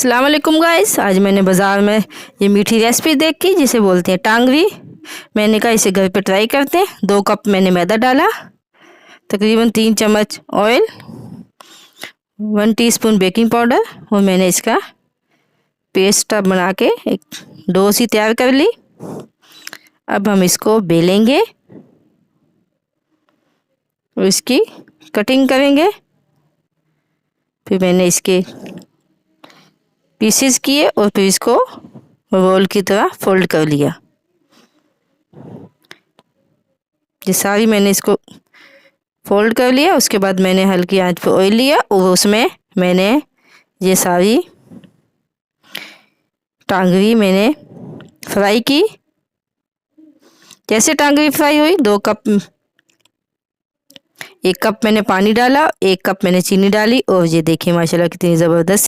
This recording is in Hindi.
अस्सलाम वालेकुम गाइस। आज मैंने बाज़ार में ये मीठी रेसिपी देखी जिसे बोलते हैं टांगरी। मैंने कहा इसे घर पे ट्राई करते हैं। 2 कप मैंने मैदा डाला, तकरीबन 3 चम्मच ऑयल, 1 टीस्पून बेकिंग पाउडर और मैंने इसका पेस्ट बना के एक डो सी तैयार कर ली। अब हम इसको बेलेंगे और इसकी कटिंग करेंगे। फिर मैंने इसके पीसेस किए और फिर इसको रोल की तरह फोल्ड कर लिया। ये सारी मैंने इसको फोल्ड कर लिया। उसके बाद मैंने हल्की आंच पर ऑयल लिया और उसमें मैंने ये सारी टांगरी मैंने फ्राई की। जैसे टांगरी फ्राई हुई 1 कप मैंने पानी डाला, 1 कप मैंने चीनी डाली और ये देखिए माशाल्लाह कितनी ज़बरदस्त